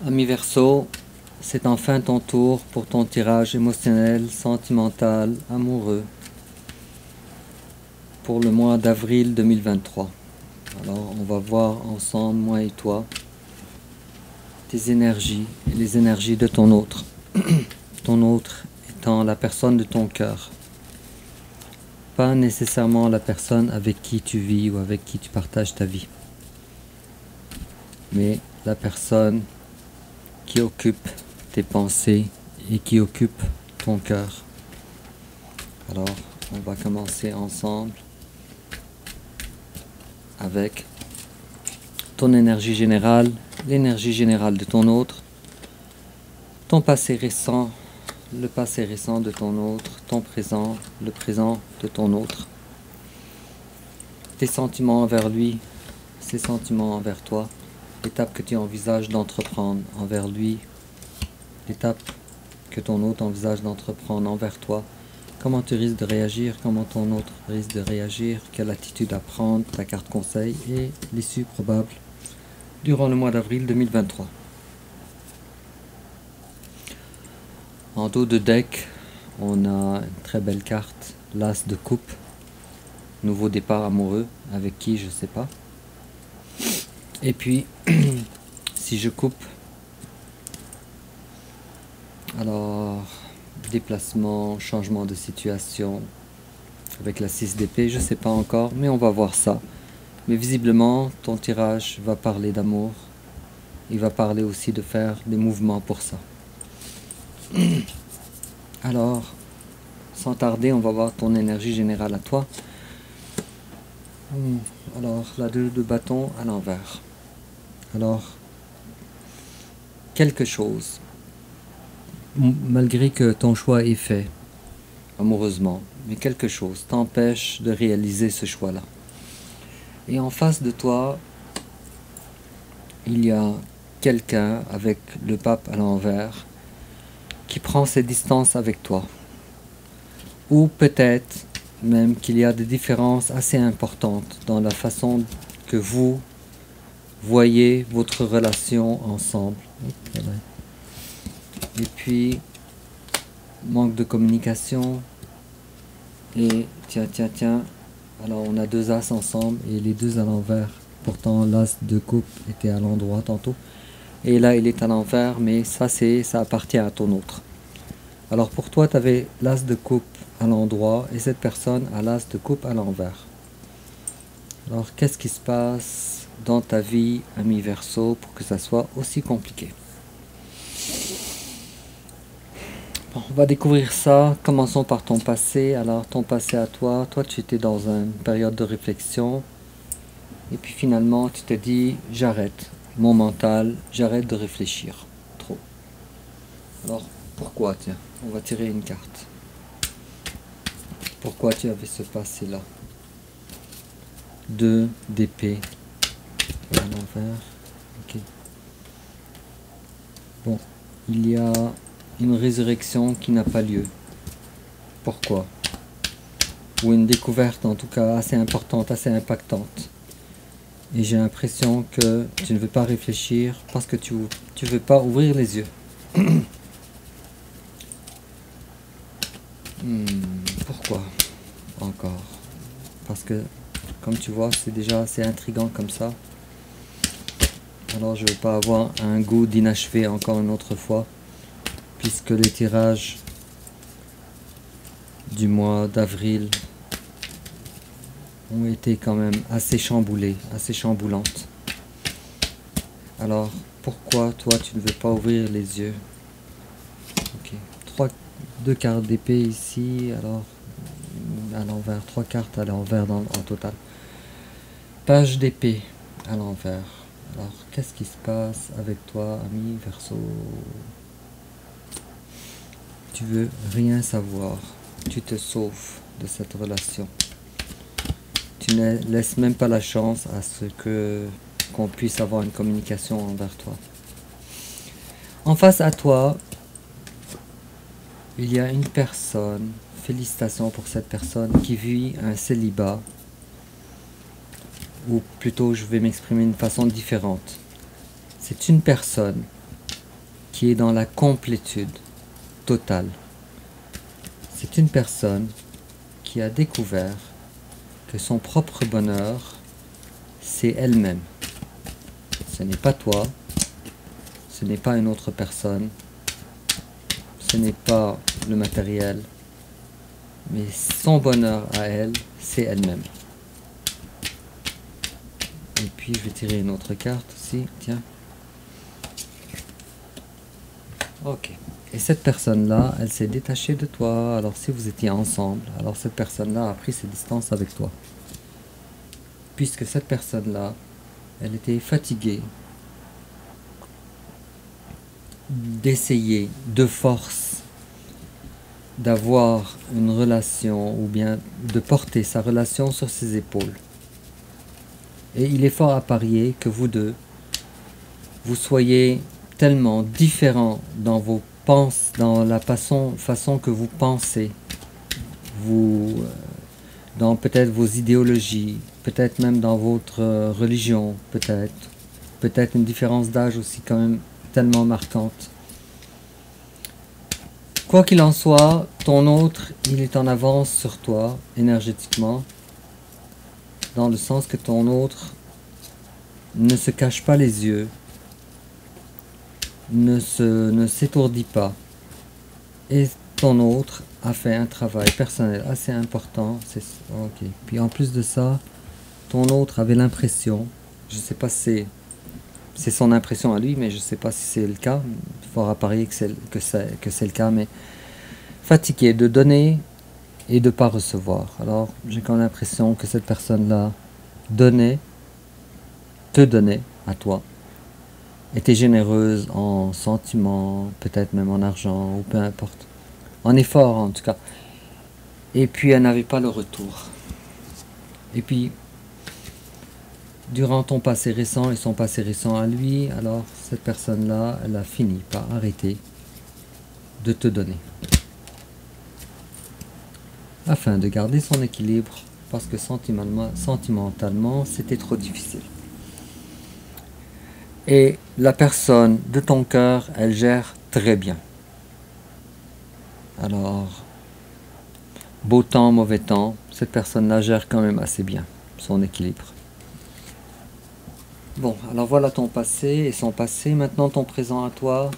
Ami Verseau, c'est enfin ton tour pour ton tirage émotionnel, sentimental, amoureux pour le mois d'avril 2023. Alors on va voir ensemble, moi et toi, tes énergies et les énergies de ton autre. Ton autre étant la personne de ton cœur. Pas nécessairement la personne avec qui tu vis ou avec qui tu partages ta vie. Mais la personne qui occupe tes pensées et qui occupe ton cœur. Alors, on va commencer ensemble avec ton énergie générale, l'énergie générale de ton autre, ton passé récent, le passé récent de ton autre, ton présent, le présent de ton autre, tes sentiments envers lui, ses sentiments envers toi, l'étape que tu envisages d'entreprendre envers lui, l'étape que ton autre envisage d'entreprendre envers toi, comment tu risques de réagir, comment ton autre risque de réagir, quelle attitude à prendre, ta carte conseil et l'issue probable durant le mois d'avril 2023. En dos de deck, on a une très belle carte, l'As de coupe, nouveau départ amoureux, avec qui je sais pas. Et puis, si je coupe, alors déplacement, changement de situation, avec la 6 d'épée, je sais pas encore, mais on va voir ça. Mais visiblement, ton tirage va parler d'amour, il va parler aussi de faire des mouvements pour ça. Alors, sans tarder, on va voir ton énergie générale à toi. Alors, la 2 de bâton à l'envers. Alors, quelque chose, malgré que ton choix est fait, amoureusement, mais quelque chose t'empêche de réaliser ce choix-là. Et en face de toi, il y a quelqu'un avec le pape à l'envers qui prend ses distances avec toi. Ou peut-être même qu'il y a des différences assez importantes dans la façon que vous voyez votre relation ensemble. Et puis, manque de communication. Et tiens, alors on a deux as ensemble et les deux à l'envers. Pourtant l'as de coupe était à l'endroit tantôt. Et là il est à l'envers, mais ça appartient à ton autre. Alors pour toi tu avais l'as de coupe à l'endroit et cette personne a l'as de coupe à l'envers. Alors qu'est-ce qui se passe dans ta vie, ami Verseau, pour que ça soit aussi compliqué? Bon, on va découvrir ça. Commençons par ton passé. Alors ton passé à toi, tu étais dans une période de réflexion et puis finalement tu te dis j'arrête mon mental, j'arrête de réfléchir trop. Alors pourquoi? Tiens, on va tirer une carte. Pourquoi tu avais ce passé là? 2 d'épée à l'envers. Ok. Bon, il y a une résurrection qui n'a pas lieu. Pourquoi? Ou une découverte en tout cas assez importante, assez impactante. Et j'ai l'impression que tu ne veux pas réfléchir parce que tu ne veux pas ouvrir les yeux. Pourquoi encore? Parce que, comme tu vois, c'est déjà assez intriguant comme ça. Alors je ne veux pas avoir un goût d'inachevé encore une autre fois, puisque les tirages du mois d'avril ont été quand même assez chamboulés, assez chamboulantes. Alors, pourquoi toi tu ne veux pas ouvrir les yeux? Ok, 2 cartes d'épée ici, alors à l'envers, 3 cartes à l'envers en total. Page d'épée à l'envers. Alors, qu'est-ce qui se passe avec toi, ami Verseau? Tu veux rien savoir. Tu te sauves de cette relation. Tu ne laisses même pas la chance à ce qu'on puisse avoir une communication envers toi. En face à toi, il y a une personne, félicitations pour cette personne, qui vit un célibat. Ou plutôt, je vais m'exprimer d'une façon différente. C'est une personne qui est dans la complétude totale. C'est une personne qui a découvert que son propre bonheur, c'est elle-même. Ce n'est pas toi, ce n'est pas une autre personne, ce n'est pas le matériel, mais son bonheur à elle, c'est elle-même. Et puis je vais tirer une autre carte aussi, tiens. Ok. Et cette personne-là, elle s'est détachée de toi. Alors si vous étiez ensemble, alors cette personne-là a pris ses distances avec toi. Puisque cette personne-là, elle était fatiguée d'essayer de force d'avoir une relation ou bien de porter sa relation sur ses épaules. Et il est fort à parier que vous deux, vous soyez tellement différents dans vos pensées, dans la façon que vous pensez, dans peut-être vos idéologies, peut-être même dans votre religion, peut-être une différence d'âge aussi quand même tellement marquante. Quoi qu'il en soit, ton autre, il est en avance sur toi énergétiquement, dans le sens que ton autre ne se cache pas les yeux, ne s'étourdit pas. Et ton autre a fait un travail personnel assez important. Ok. Puis en plus de ça, ton autre avait l'impression, je ne sais pas si c'est son impression à lui, mais je ne sais pas si c'est le cas, il faudra parier que c'est le cas, mais fatigué de donner et de ne pas recevoir. Alors j'ai quand même l'impression que cette personne-là te donnait à toi, était généreuse en sentiments, peut-être même en argent, ou peu importe, en effort en tout cas, et puis elle n'avait pas le retour. Et puis durant ton passé récent et son passé récent à lui, alors cette personne-là, elle a fini par arrêter de te donner. Afin de garder son équilibre, parce que sentimentalement, c'était trop difficile. Et la personne de ton cœur, elle gère très bien. Alors, beau temps, mauvais temps, cette personne-là gère quand même assez bien son équilibre. Bon, alors voilà ton passé et son passé. Maintenant ton présent à toi.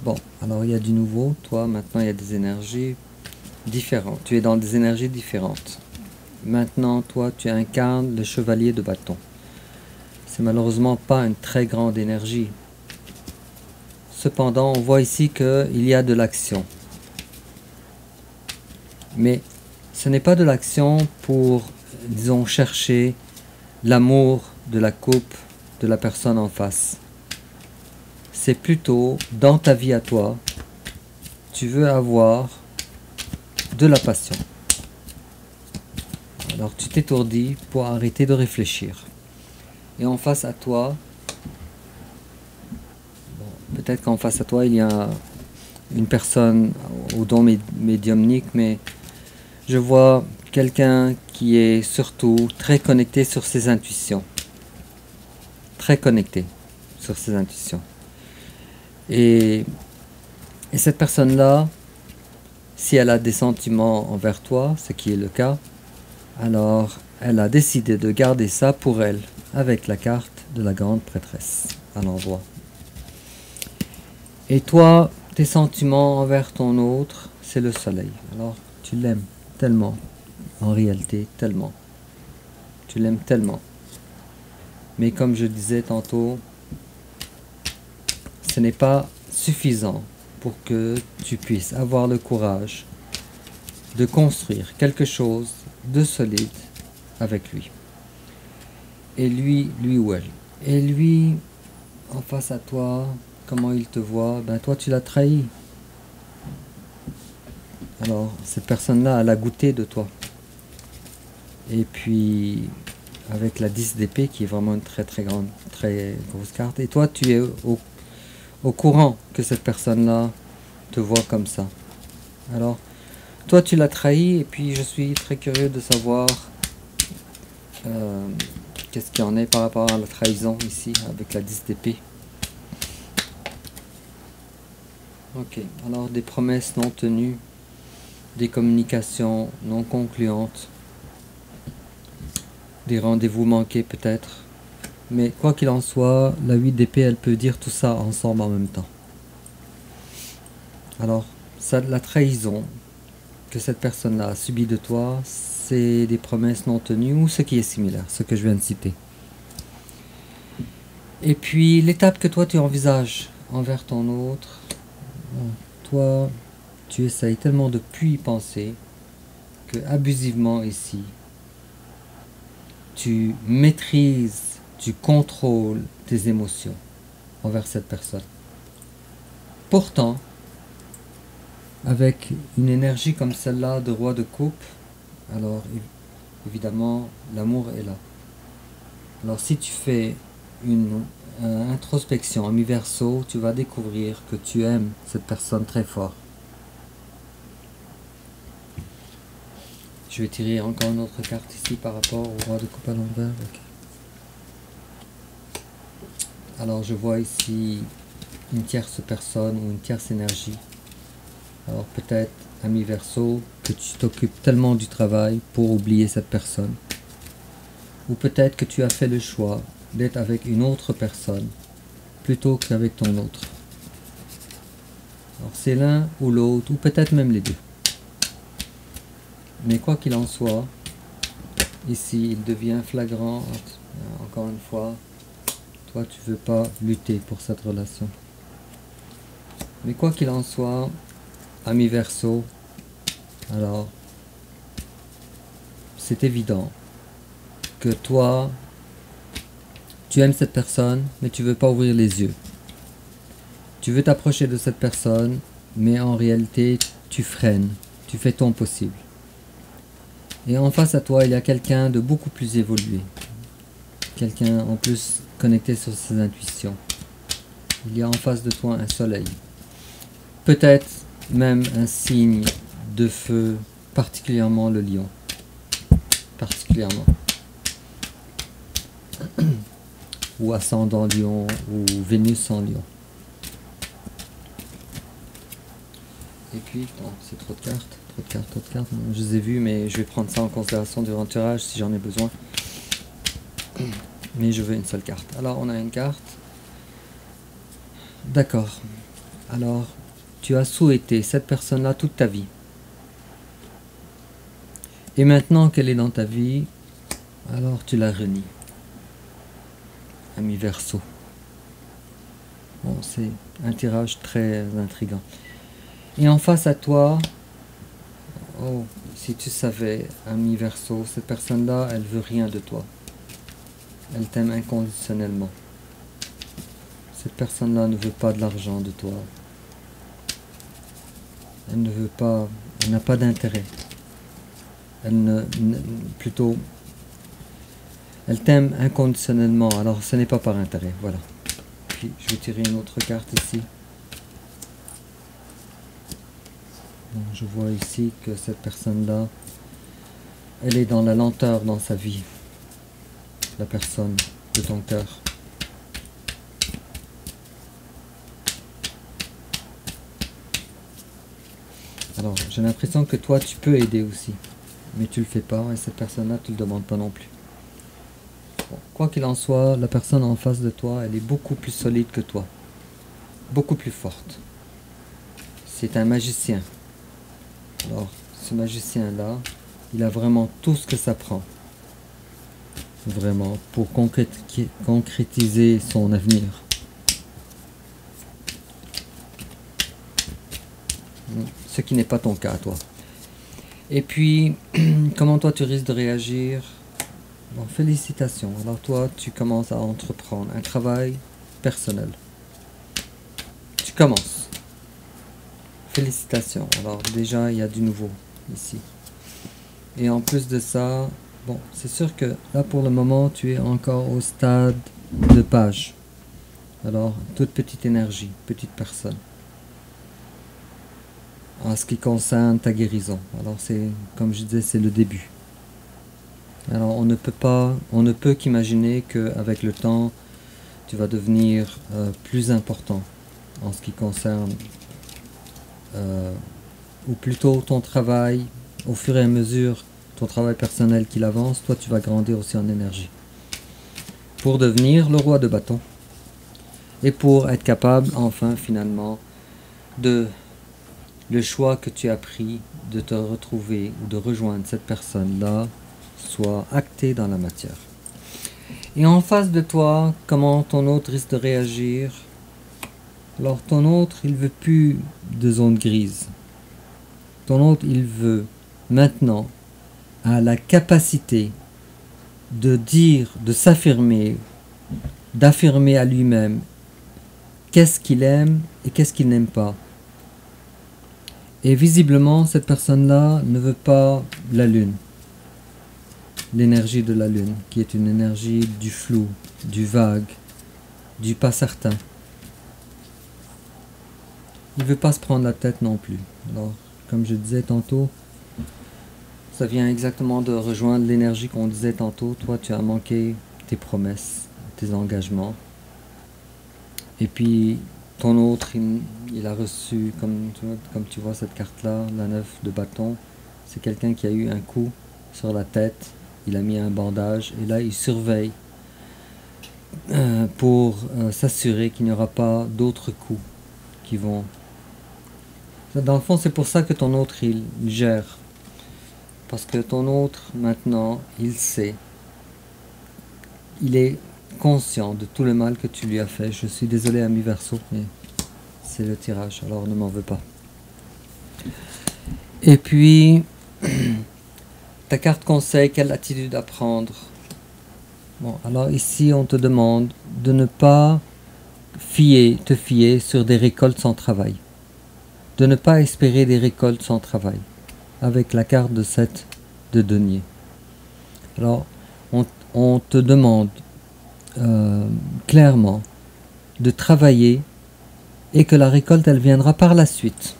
Bon, alors il y a du nouveau. Toi, maintenant il y a des énergies différentes. Tu es dans des énergies différentes. Maintenant, toi, tu incarnes le chevalier de bâton. C'est malheureusement pas une très grande énergie. Cependant, on voit ici qu'il y a de l'action. Mais ce n'est pas de l'action pour, disons, chercher l'amour de la coupe de la personne en face. C'est plutôt dans ta vie à toi, tu veux avoir de la passion. Alors tu t'étourdis pour arrêter de réfléchir. Et en face à toi, bon, peut-être qu'en face à toi il y a une personne au don médiumnique, mais je vois quelqu'un qui est surtout très connecté sur ses intuitions. Très connecté sur ses intuitions. Et cette personne-là, si elle a des sentiments envers toi, ce qui est le cas, alors elle a décidé de garder ça pour elle, avec la carte de la grande prêtresse à l'endroit. Et toi, tes sentiments envers ton autre, c'est le soleil. Alors tu l'aimes tellement, en réalité, tellement. Tu l'aimes tellement. Mais comme je disais tantôt, ce n'est pas suffisant pour que tu puisses avoir le courage de construire quelque chose de solide avec lui. Et lui ou elle. Et lui, en face à toi, comment il te voit, ben toi tu l'as trahi. Alors cette personne-là, elle a goûté de toi. Et puis avec la 10 d'épée qui est vraiment une très grosse carte. Et toi tu es au courant que cette personne-là te voit comme ça. Alors toi tu l'as trahi et puis je suis très curieux de savoir qu'est-ce qu'il y en est par rapport à la trahison ici avec la 10 d'épée. Ok, alors des promesses non tenues, des communications non concluantes, des rendez-vous manqués peut-être. Mais quoi qu'il en soit, la 8 d'épée, elle peut dire tout ça ensemble en même temps. Alors, ça, la trahison que cette personne-là a subie de toi, c'est des promesses non tenues ou ce qui est similaire, ce que je viens de citer. Et puis, l'étape que toi tu envisages envers ton autre, toi, tu essayes tellement de plus y penser que abusivement ici, tu maîtrises, tu contrôles tes émotions envers cette personne. Pourtant, avec une énergie comme celle-là de roi de coupe, alors évidemment, l'amour est là. Alors si tu fais une introspection en mi-verso, tu vas découvrir que tu aimes cette personne très fort. Je vais tirer encore une autre carte ici par rapport au roi de coupe à l'envers. Okay. Alors je vois ici une tierce personne ou une tierce énergie. Alors peut-être, ami Verseau, que tu t'occupes tellement du travail pour oublier cette personne. Ou peut-être que tu as fait le choix d'être avec une autre personne plutôt qu'avec ton autre. Alors c'est l'un ou l'autre, ou peut-être même les deux. Mais quoi qu'il en soit, ici il devient flagrant, encore une fois, toi tu veux pas lutter pour cette relation. Mais quoi qu'il en soit, ami Verseau, alors c'est évident que toi, tu aimes cette personne, mais tu veux pas ouvrir les yeux. Tu veux t'approcher de cette personne, mais en réalité, tu freines, tu fais ton possible. Et en face à toi, il y a quelqu'un de beaucoup plus évolué. Quelqu'un en plus connecté sur ses intuitions. Il y a en face de toi un soleil. Peut-être même un signe de feu, particulièrement le lion. Particulièrement. Ou ascendant lion, ou Vénus en lion. Et puis, non, c'est trop de cartes. Trop de cartes. Je les ai vues, mais je vais prendre ça en considération durant le tirage si j'en ai besoin. Mais je veux une seule carte. Alors, on a une carte. D'accord. Alors, tu as souhaité cette personne-là toute ta vie. Et maintenant qu'elle est dans ta vie, alors tu la renies. Ami Verseau. Bon, c'est un tirage très intriguant. Et en face à toi, oh, si tu savais, ami Verseau, cette personne-là, elle veut rien de toi. Elle t'aime inconditionnellement. Cette personne-là ne veut pas de l'argent de toi. Elle ne veut pas, elle n'a pas d'intérêt. Plutôt, elle t'aime inconditionnellement, alors ce n'est pas par intérêt, voilà. Puis je vais tirer une autre carte ici. Bon, je vois ici que cette personne-là, elle est dans la lenteur dans sa vie. La personne de ton cœur. Alors, j'ai l'impression que toi, tu peux aider aussi. Mais tu le fais pas, et cette personne-là, tu le demandes pas non plus. Bon, quoi qu'il en soit, la personne en face de toi, elle est beaucoup plus solide que toi. Beaucoup plus forte. C'est un magicien. Alors, ce magicien-là, il a vraiment tout ce que ça prend. Vraiment, pour concrétiser son avenir. Ce qui n'est pas ton cas, toi. Et puis, comment toi tu risques de réagir? Bon, félicitations. Alors toi, tu commences à entreprendre un travail personnel. Tu commences. Félicitations. Alors déjà, il y a du nouveau ici. Et en plus de ça, bon, c'est sûr que là pour le moment, tu es encore au stade de page. Alors, toute petite énergie, petite personne. En ce qui concerne ta guérison. Alors c'est, comme je disais, c'est le début. Alors on ne peut qu'imaginer qu'avec le temps, tu vas devenir plus important en ce qui concerne ou plutôt ton travail, au fur et à mesure, ton travail personnel qu'il avance, toi tu vas grandir aussi en énergie. Pour devenir le roi de bâton. Et pour être capable, enfin, finalement, de le choix que tu as pris de te retrouver ou de rejoindre cette personne-là soit acté dans la matière. Et en face de toi, comment ton autre risque de réagir? Alors ton autre, il veut plus de zone grise. Ton autre, il veut maintenant, a la capacité de dire, de s'affirmer, d'affirmer à lui-même qu'est-ce qu'il aime et qu'est-ce qu'il n'aime pas. Et visiblement, cette personne-là ne veut pas la lune, l'énergie de la lune, qui est une énergie du flou, du vague, du pas certain. Il ne veut pas se prendre la tête non plus. Alors, comme je disais tantôt, ça vient exactement de rejoindre l'énergie qu'on disait tantôt. Toi, tu as manqué tes promesses, tes engagements. Et puis, ton autre, il a reçu, comme tu vois cette carte-là, la 9 de bâton. C'est quelqu'un qui a eu un coup sur la tête. Il a mis un bandage. Et là, il surveille pour s'assurer qu'il n'y aura pas d'autres coups qui vont... Dans le fond, c'est pour ça que ton autre, il gère. Parce que ton autre, maintenant, il sait. Il est conscient de tout le mal que tu lui as fait. Je suis désolé, ami Verseau, mais c'est le tirage, alors ne m'en veux pas. Et puis, ta carte conseille quelle attitude à prendre. Bon, alors ici, on te demande de ne pas te fier sur des récoltes sans travail. De ne pas espérer des récoltes sans travail. Avec la carte de 7 de denier. Alors, on te demande clairement de travailler et que la récolte, elle viendra par la suite.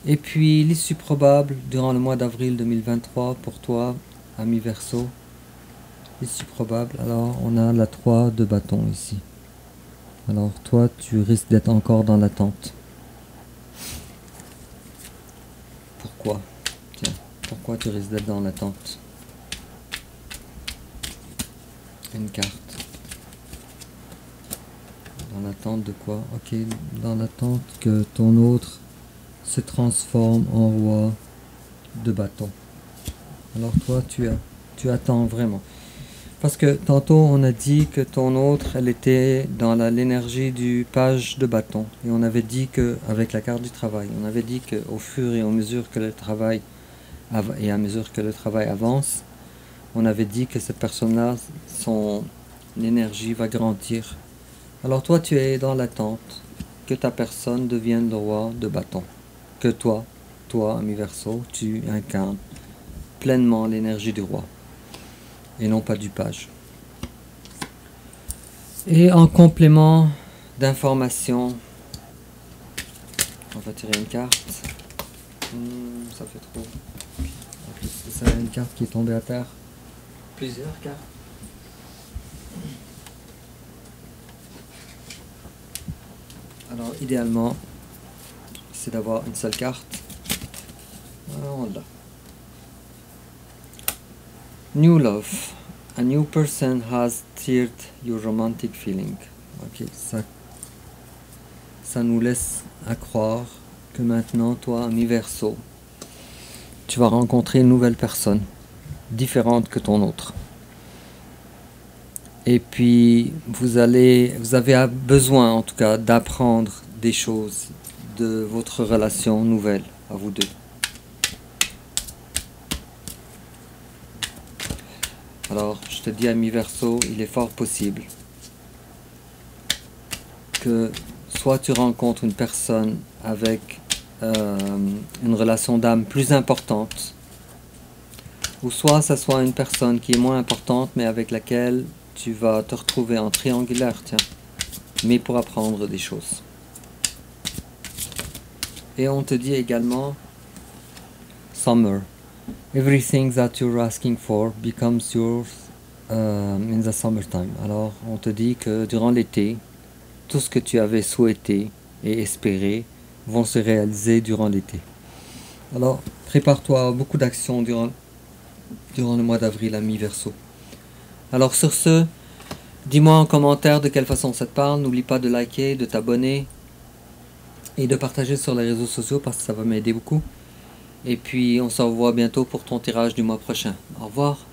Et puis, l'issue probable durant le mois d'avril 2023 pour toi, ami Verseau. L'issue probable, alors on a la 3 de bâton ici. Alors toi, tu risques d'être encore dans l'attente. Pourquoi? Tiens, pourquoi tu risques d'être dans l'attente? Une carte. Dans l'attente de quoi? Ok, dans l'attente que ton autre se transforme en roi de bâton. Alors toi, tu attends vraiment. Parce que tantôt, on a dit que ton autre, elle était dans l'énergie du page de bâton. Et on avait dit que, avec la carte du travail, on avait dit qu'au fur et à mesure que le travail avance, on avait dit que cette personne-là, son énergie va grandir. Alors toi, tu es dans l'attente que ta personne devienne le roi de bâton. Que toi, ami Verseau, tu incarnes pleinement l'énergie du roi. Et non pas du page. Et en complément d'information, on va tirer une carte. Ça fait trop. En plus, c'est une carte qui est tombée à terre. Plusieurs cartes. Alors, idéalement, c'est d'avoir une seule carte. Alors, on l'a. New love. A new person has stirred your romantic feeling. Ok, ça nous laisse à croire que maintenant, toi, ami Verseau, tu vas rencontrer une nouvelle personne, différente que ton autre. Et puis, vous avez besoin, en tout cas, d'apprendre des choses de votre relation nouvelle à vous deux. Alors, je te dis, ami Verseau, il est fort possible que soit tu rencontres une personne avec une relation d'âme plus importante, ou soit ça soit une personne qui est moins importante, mais avec laquelle tu vas te retrouver en triangulaire, tiens, mais pour apprendre des choses. Et on te dit également, Summer. Everything that you're asking for becomes yours in the summertime. Alors, on te dit que durant l'été, tout ce que tu avais souhaité et espéré vont se réaliser durant l'été. Alors, prépare-toi à beaucoup d'actions durant le mois d'avril à mi-Verseau. Alors sur ce, dis-moi en commentaire de quelle façon ça te parle. N'oublie pas de liker, de t'abonner et de partager sur les réseaux sociaux parce que ça va m'aider beaucoup. Et puis on se revoit bientôt pour ton tirage du mois prochain. Au revoir.